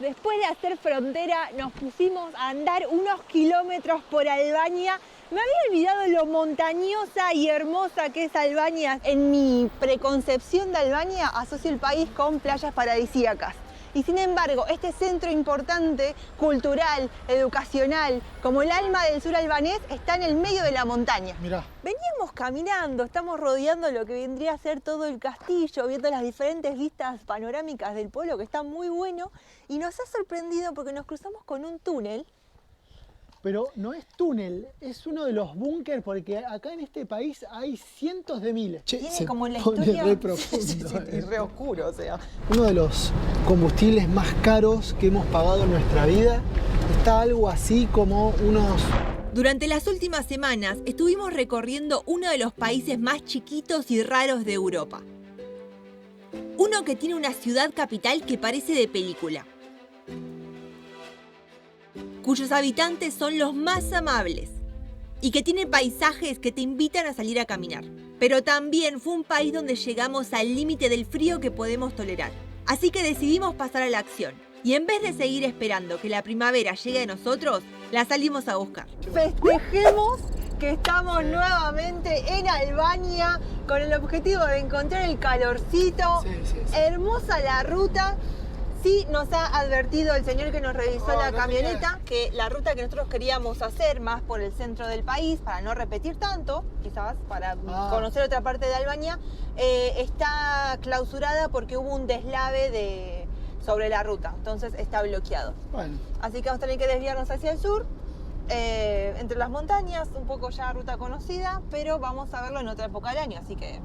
Después de hacer frontera, nos pusimos a andar unos kilómetros por Albania. Me había olvidado lo montañosa y hermosa que es Albania. En mi preconcepción de Albania asocio el país con playas paradisíacas. Y sin embargo, este centro importante, cultural, educacional, como el alma del sur albanés, está en el medio de la montaña. Mirá. Veníamos caminando, estamos rodeando lo que vendría a ser todo el castillo, viendo las diferentes vistas panorámicas del pueblo, que está muy bueno, y nos ha sorprendido porque nos cruzamos con un túnel. Pero no es túnel, es uno de los búnkers, porque acá en este país hay cientos de miles. Che, tiene como la pone historia re profundo, sí, re oscuro, o sea. Uno de los combustibles más caros que hemos pagado en nuestra vida está algo así como unos... Durante las últimas semanas estuvimos recorriendo uno de los países más chiquitos y raros de Europa. Uno que tiene una ciudad capital que parece de película, cuyos habitantes son los más amables y que tiene paisajes que te invitan a salir a caminar. Pero también fue un país donde llegamos al límite del frío que podemos tolerar. Así que decidimos pasar a la acción y en vez de seguir esperando que la primavera llegue a nosotros, la salimos a buscar. Festejemos que estamos nuevamente en Albania con el objetivo de encontrar el calorcito. Sí. Hermosa la ruta. Sí, nos ha advertido el señor que nos revisó la camioneta que la ruta que nosotros queríamos hacer más por el centro del país, para no repetir tanto, quizás para conocer otra parte de Albania, está clausurada porque hubo un deslave sobre la ruta, entonces está bloqueado. Bueno. Así que vamos a tener que desviarnos hacia el sur, entre las montañas, un poco ya ruta conocida, pero vamos a verlo en otra época del año, así que...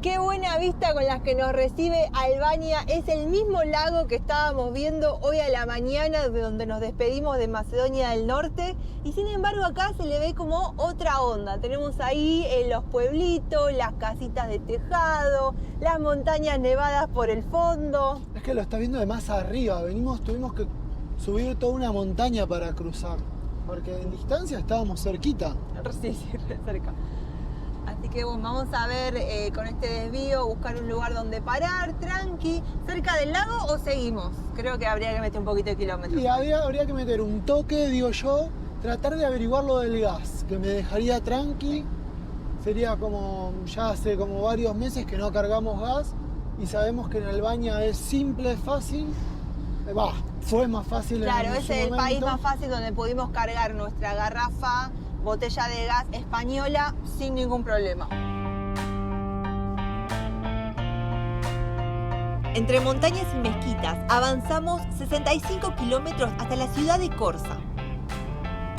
Qué buena vista con las que nos recibe Albania. Es el mismo lago que estábamos viendo hoy a la mañana, de donde nos despedimos de Macedonia del Norte. Y sin embargo acá se le ve como otra onda. Tenemos ahí los pueblitos, las casitas de tejado, las montañas nevadas por el fondo. Es que lo está viendo de más arriba. Tuvimos que subir toda una montaña para cruzar. Porque en distancia estábamos cerquita. Sí, cerca. Así que bueno, vamos a ver con este desvío, buscar un lugar donde parar, tranqui, cerca del lago, o seguimos. Creo que habría que meter un poquito de kilómetros. Y habría que meter un toque, digo yo, tratar de averiguar lo del gas, que me dejaría tranqui. Sería como, ya hace como varios meses que no cargamos gas y sabemos que en Albania es simple, fácil. Fue más fácil. Claro, es el país más fácil donde pudimos cargar nuestra garrafa, botella de gas española sin ningún problema. Entre montañas y mezquitas avanzamos 65 kilómetros hasta la ciudad de Korça.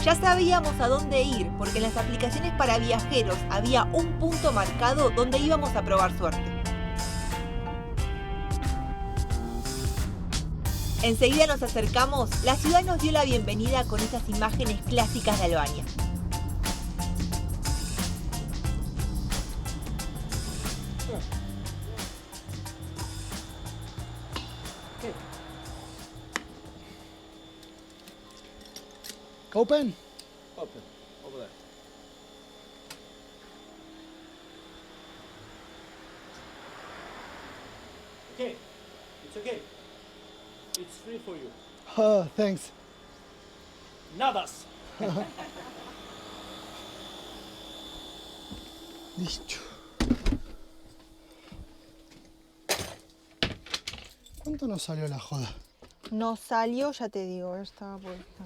Ya sabíamos a dónde ir porque en las aplicaciones para viajeros había un punto marcado donde íbamos a probar suerte. Enseguida nos acercamos, la ciudad nos dio la bienvenida con esas imágenes clásicas de Albania. Open? Open, over there. Okay, it's okay. It's free for you. Oh, thanks. Nadas. Listo. ¿Cuánto nos salió la joda? Nos salió, ya te digo, estaba puesta,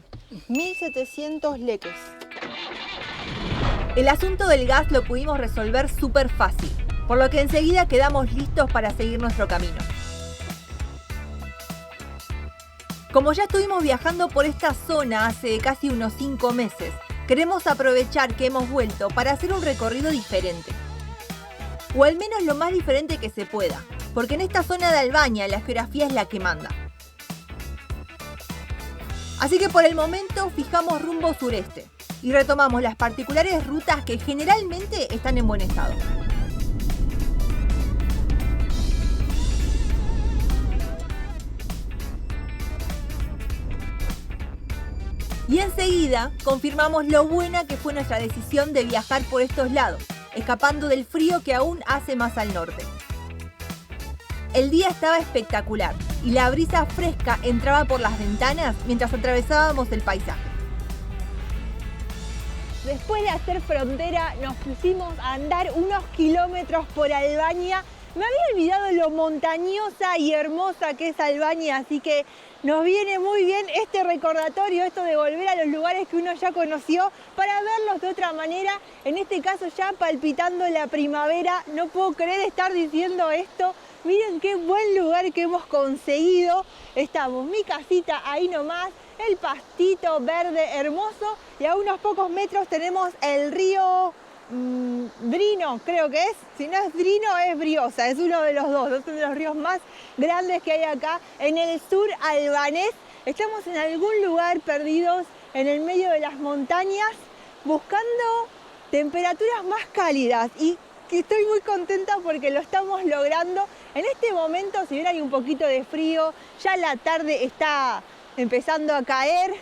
1.700 leques. El asunto del gas lo pudimos resolver súper fácil, por lo que enseguida quedamos listos para seguir nuestro camino. Como ya estuvimos viajando por esta zona hace casi unos 5 meses, queremos aprovechar que hemos vuelto para hacer un recorrido diferente. O al menos lo más diferente que se pueda, porque en esta zona de Albania la geografía es la que manda. Así que por el momento fijamos rumbo sureste y retomamos las particulares rutas que generalmente están en buen estado. Y enseguida confirmamos lo buena que fue nuestra decisión de viajar por estos lados, escapando del frío que aún hace más al norte. El día estaba espectacular y la brisa fresca entraba por las ventanas mientras atravesábamos el paisaje. Después de hacer frontera nos pusimos a andar unos kilómetros por Albania. Me había olvidado lo montañosa y hermosa que es Albania, así que nos viene muy bien este recordatorio, esto de volver a los lugares que uno ya conoció para verlos de otra manera, en este caso ya palpitando la primavera. No puedo creer estar diciendo esto. Miren qué buen lugar que hemos conseguido. Estamos, mi casita ahí nomás, el pastito verde hermoso y a unos pocos metros tenemos el río Drino, creo que es. Si no es Drino, es Briosa, es uno de los dos. Es uno de los ríos más grandes que hay acá en el sur albanés. Estamos en algún lugar perdidos en el medio de las montañas buscando temperaturas más cálidas y que estoy muy contenta porque lo estamos logrando. En este momento, si bien hay un poquito de frío, ya la tarde está empezando a caer,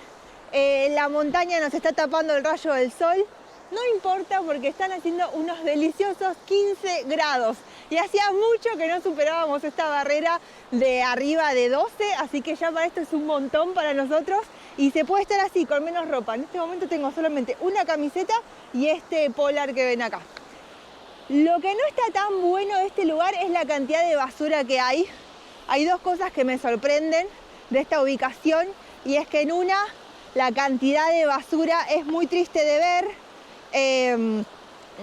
la montaña nos está tapando el rayo del sol. No importa porque están haciendo unos deliciosos 15 grados y hacía mucho que no superábamos esta barrera de arriba de 12, así que ya para esto es un montón para nosotros y se puede estar así con menos ropa. En este momento tengo solamente una camiseta y este polar que ven acá. Lo que no está tan bueno de este lugar es la cantidad de basura que hay. Hay dos cosas que me sorprenden de esta ubicación y es que en una, la cantidad de basura es muy triste de ver.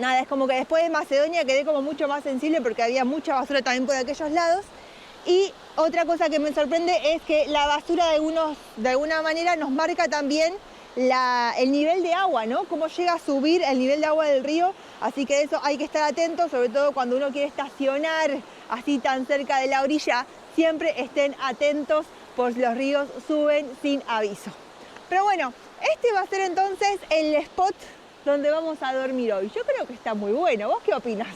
Nada, es como que después de Macedonia quedé como mucho más sensible porque había mucha basura también por aquellos lados. Y otra cosa que me sorprende es que la basura de alguna manera nos marca también el nivel de agua, ¿no? Cómo llega a subir el nivel de agua del río. Así que de eso hay que estar atentos, sobre todo cuando uno quiere estacionar así tan cerca de la orilla. Siempre estén atentos, pues los ríos suben sin aviso. Pero bueno, este va a ser entonces el spot donde vamos a dormir hoy. Yo creo que está muy bueno. ¿Vos qué opinas?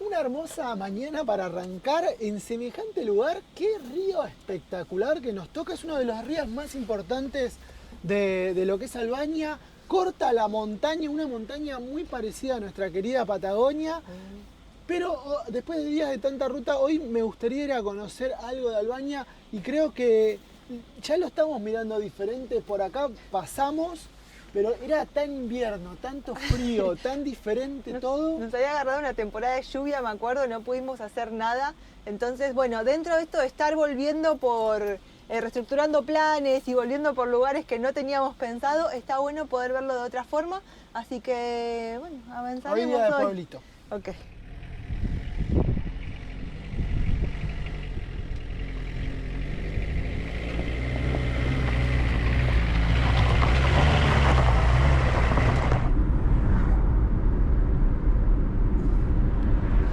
Una hermosa mañana para arrancar en semejante lugar. Qué río espectacular que nos toca. Es uno de los ríos más importantes de lo que es Albania. Corta la montaña, una montaña muy parecida a nuestra querida Patagonia. Pero después de días de tanta ruta, hoy me gustaría ir a conocer algo de Albania y creo que ya lo estamos mirando diferente. Por acá pasamos, pero era tan invierno, tanto frío, tan diferente todo. Nos había agarrado una temporada de lluvia, me acuerdo, no pudimos hacer nada. Entonces, bueno, dentro de esto de estar volviendo por, reestructurando planes y volviendo por lugares que no teníamos pensado, está bueno poder verlo de otra forma. Así que, bueno, avanzaremos Hoy día de hoy. pueblito. Ok.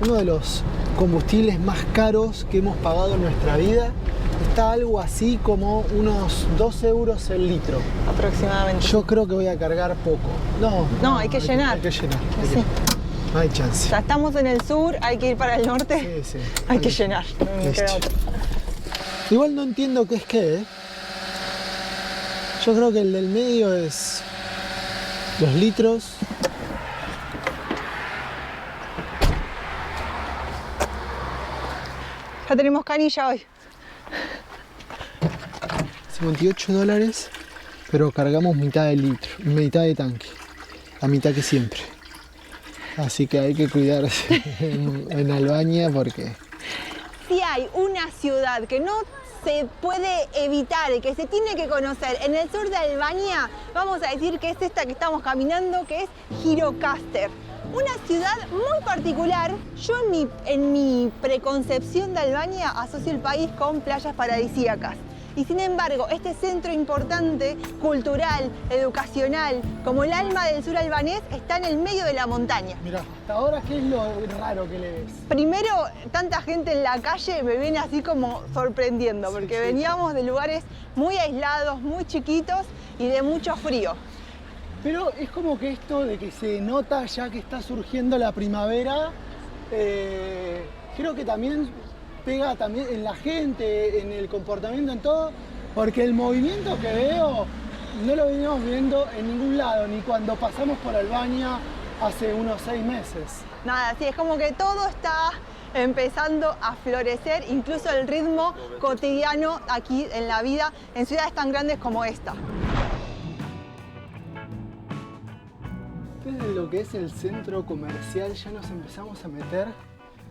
Uno de los combustibles más caros que hemos pagado en nuestra vida está algo así como unos 2 euros el litro. Aproximadamente. Yo creo que voy a cargar poco. No, hay que llenar. Hay que llenar. Sí. No hay chance. Ya estamos en el sur, hay que ir para el norte. Sí. Hay que llenar. No me Listo. queda otra. Igual no entiendo qué es qué, ¿eh? Yo creo que el del medio es los litros. Ya tenemos canilla hoy. $58, pero cargamos mitad de litro, mitad de tanque, la mitad que siempre. Así que hay que cuidarse en Albania porque... Si hay una ciudad que no se puede evitar, que se tiene que conocer en el sur de Albania, vamos a decir que es esta que estamos caminando, que es Gjirokastër. Una ciudad muy particular. Yo en mi preconcepción de Albania asocio el país con playas paradisíacas. Y sin embargo, este centro importante, cultural, educacional, como el alma del sur albanés, está en el medio de la montaña. Mirá, hasta ahora, ¿qué es lo raro que le ves? Primero, tanta gente en la calle me viene así como sorprendiendo, porque veníamos de lugares muy aislados, muy chiquitos y de mucho frío. Pero es como que esto de que se nota ya que está surgiendo la primavera, creo que también pega también en la gente, en el comportamiento, en todo, porque el movimiento que veo no lo venimos viendo en ningún lado, ni cuando pasamos por Albania hace unos 6 meses. Nada, sí, es como que todo está empezando a florecer, incluso el ritmo cotidiano aquí en la vida, en ciudades tan grandes como esta. Desde lo que es el centro comercial ya nos empezamos a meter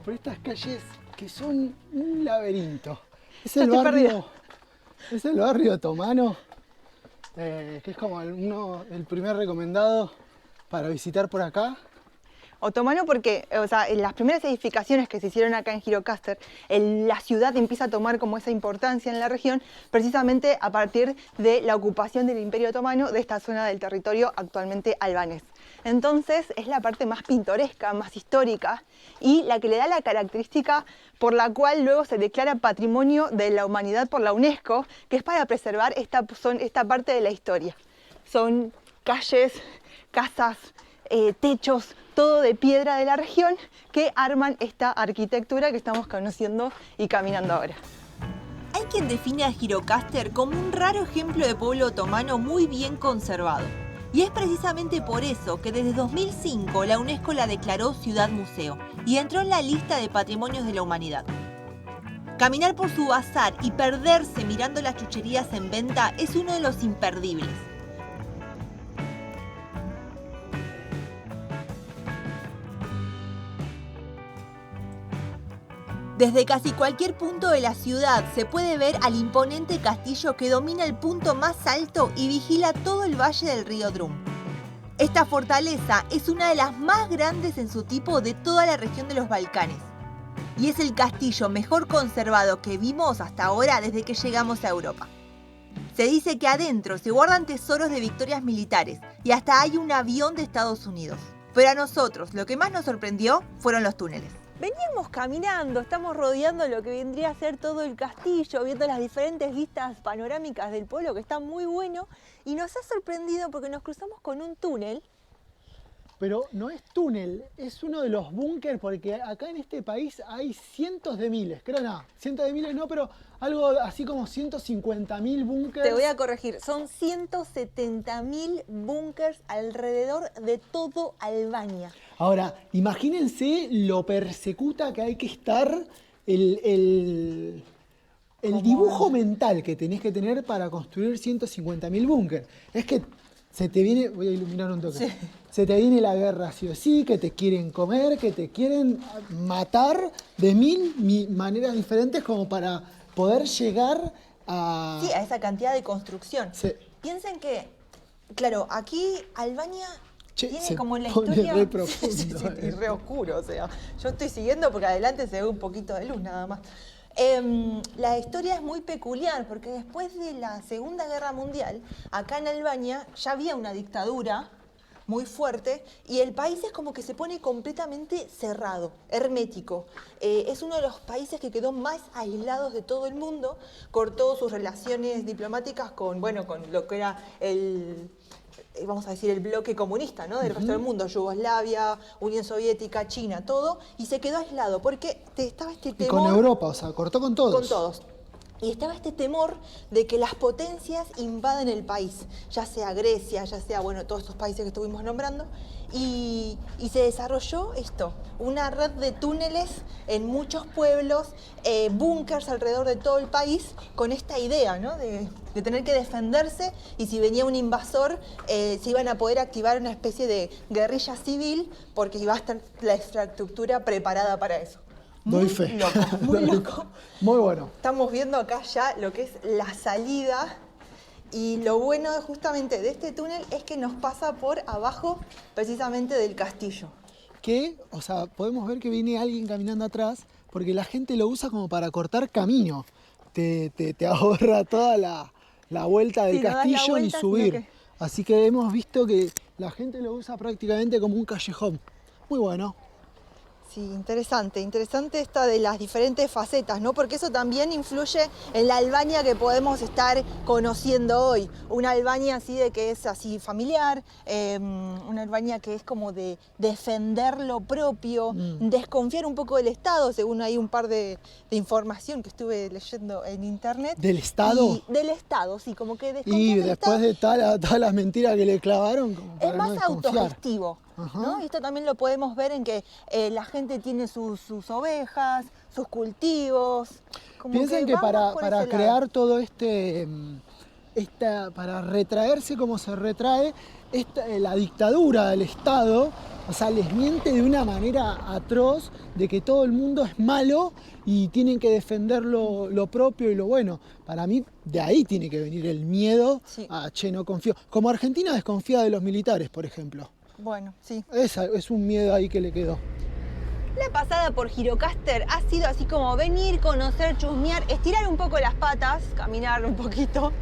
por estas calles que son un laberinto. Es el barrio otomano, que es como el primer recomendado para visitar por acá. Otomano porque, o sea, en las primeras edificaciones que se hicieron acá en Gjirokastër, la ciudad empieza a tomar como esa importancia en la región, precisamente a partir de la ocupación del Imperio Otomano de esta zona del territorio actualmente albanés. Entonces es la parte más pintoresca, más histórica y la que le da la característica por la cual luego se declara Patrimonio de la Humanidad por la UNESCO, que es para preservar esta parte de la historia. Son calles, casas, techos, todo de piedra de la región que arman esta arquitectura que estamos conociendo y caminando ahora. Hay quien define a Gjirokastër como un raro ejemplo de pueblo otomano muy bien conservado. Y es precisamente por eso que desde 2005 la UNESCO la declaró ciudad museo y entró en la lista de Patrimonios de la Humanidad. Caminar por su bazar y perderse mirando las chucherías en venta es uno de los imperdibles. Desde casi cualquier punto de la ciudad se puede ver al imponente castillo que domina el punto más alto y vigila todo el valle del río Drum. Esta fortaleza es una de las más grandes en su tipo de toda la región de los Balcanes. Y es el castillo mejor conservado que vimos hasta ahora desde que llegamos a Europa. Se dice que adentro se guardan tesoros de victorias militares y hasta hay un avión de Estados Unidos. Pero a nosotros lo que más nos sorprendió fueron los túneles. Veníamos caminando, estamos rodeando lo que vendría a ser todo el castillo, viendo las diferentes vistas panorámicas del pueblo, que está muy bueno, y nos ha sorprendido porque nos cruzamos con un túnel. Pero no es túnel, es uno de los búnkers, porque acá en este país hay cientos de miles, creo no, cientos de miles no, pero algo así como 150.000 búnkers. Te voy a corregir, son 170.000 búnkers alrededor de todo Albania. Ahora, imagínense lo persecuta que hay que estar, el dibujo mental que tenés que tener para construir 150.000 búnkers. Es que se te viene, voy a iluminar un toque, sí. Se te viene la guerra sí o sí, que te quieren comer, que te quieren matar de mil maneras diferentes como para poder llegar a... Sí, a esa cantidad de construcción. Sí. Piensen que, claro, aquí Albania... Che, tiene como la pone historia re profundo, sí, y re oscuro, o sea, yo estoy siguiendo porque adelante se ve un poquito de luz nada más. La historia es muy peculiar porque después de la Segunda Guerra Mundial, acá en Albania ya había una dictadura muy fuerte y el país es como que se pone completamente cerrado, hermético. Es uno de los países que quedó más aislados de todo el mundo, cortó sus relaciones diplomáticas con, bueno, con lo que era vamos a decir, el bloque comunista, ¿no? Del resto del mundo, Yugoslavia, Unión Soviética, China, todo, y se quedó aislado porque estaba este temor... Y con Europa, o sea, cortó con todos. Con todos. Y estaba este temor de que las potencias invaden el país, ya sea Grecia, ya sea, bueno, todos estos países que estuvimos nombrando, y se desarrolló esto, una red de túneles en muchos pueblos, búnkers alrededor de todo el país, con esta idea, ¿no? de tener que defenderse, y si venía un invasor, se iban a poder activar una especie de guerrilla civil, porque iba a estar la infraestructura preparada para eso. Doy fe. Loco, muy loco. Muy bueno. Estamos viendo acá ya lo que es la salida y lo bueno justamente de este túnel es que nos pasa por abajo precisamente del castillo. Que, o sea, podemos ver que viene alguien caminando atrás porque la gente lo usa como para cortar camino. Te ahorra toda la vuelta del castillo ni subir. Así que hemos visto que la gente lo usa prácticamente como un callejón. Muy bueno. Sí, interesante, interesante esta de las diferentes facetas, ¿no? Porque eso también influye en la Albania que podemos estar conociendo hoy. Una Albania así de que es así familiar, una Albania que es como de defender lo propio, desconfiar un poco del Estado, según hay un par de información que estuve leyendo en internet. ¿Del Estado? Del Estado, sí, como que desconfiar Y del después Estado. de todas las mentiras que le clavaron, como para Es no más desconfiar. autogestivo, Ajá. ¿no? Y esto también lo podemos ver en que la gente tiene sus ovejas, sus cultivos. Como Piensen que va más por para ese lado. crear todo para retraerse como se retrae, la dictadura del Estado, o sea, les miente de una manera atroz de que todo el mundo es malo y tienen que defender lo propio y lo bueno. Para mí, de ahí tiene que venir el miedo Sí. a, che, no confío. Como Argentina desconfía de los militares, por ejemplo. Bueno, sí. Es un miedo ahí que le quedó. La pasada por Girocaster ha sido así como venir, conocer, chusmear, estirar un poco las patas, caminar un poquito,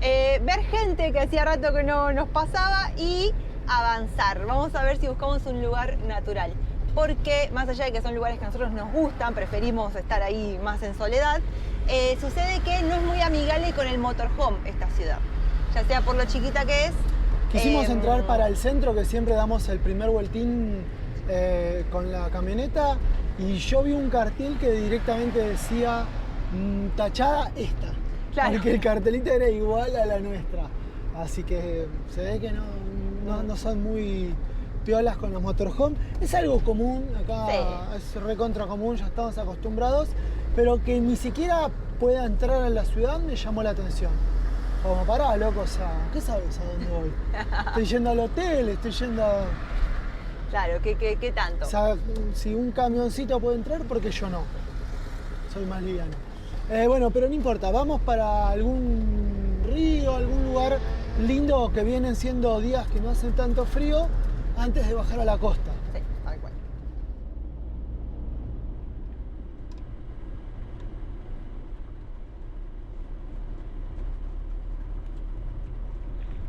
ver gente que hacía rato que no nos pasaba y avanzar. Vamos a ver si buscamos un lugar natural. Porque más allá de que son lugares que a nosotros nos gustan, preferimos estar ahí más en soledad, sucede que no es muy amigable con el motorhome esta ciudad. Ya sea por lo chiquita que es. Quisimos entrar para el centro, que siempre damos el primer vueltín con la camioneta, y yo vi un cartel que directamente decía tachada esta. Claro. Porque el cartelito era igual a la nuestra. Así que se ve que no son muy piolas con los motorhome. Es algo común, acá Sí. es recontra común, ya estamos acostumbrados, pero que ni siquiera pueda entrar a la ciudad me llamó la atención. Como, pará, loco, o sea, ¿qué sabes a dónde voy? Estoy yendo al hotel, estoy yendo a... Claro, ¿qué tanto? O sea, si un camioncito puede entrar, ¿por qué yo no? Soy más liviano. Bueno, pero no importa, vamos para algún río, algún lugar lindo, que vienen siendo días que no hacen tanto frío, antes de bajar a la costa. Sí, tal cual.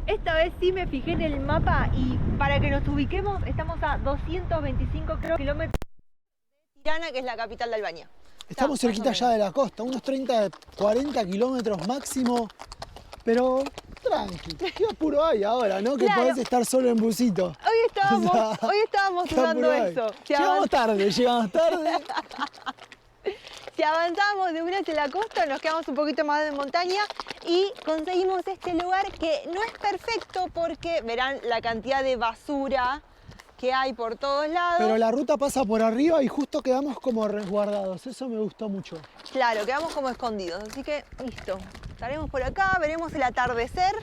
Esta vez sí me fijé en el mapa y para que nos ubiquemos estamos a 225 kilómetros de Tirana, que es la capital de Albania. Estamos cerquita ya de la costa, unos 30, 40 kilómetros máximo, pero tranqui. ¿Qué apuro hay ahora, no? Que Claro. podés estar solo en busito. Hoy estábamos ¿qué dudando apuro hay? eso. Llegamos tarde. Si avanzamos de una hacia la costa, nos quedamos un poquito más de montaña y conseguimos este lugar que no es perfecto porque verán la cantidad de basura que hay por todos lados. Pero la ruta pasa por arriba y justo quedamos como resguardados. Eso me gustó mucho. Claro, quedamos como escondidos, así que listo. Estaremos por acá, veremos el atardecer.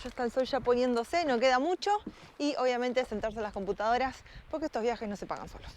Ya está el sol ya poniéndose, no queda mucho. Y obviamente sentarse a las computadoras porque estos viajes no se pagan solos.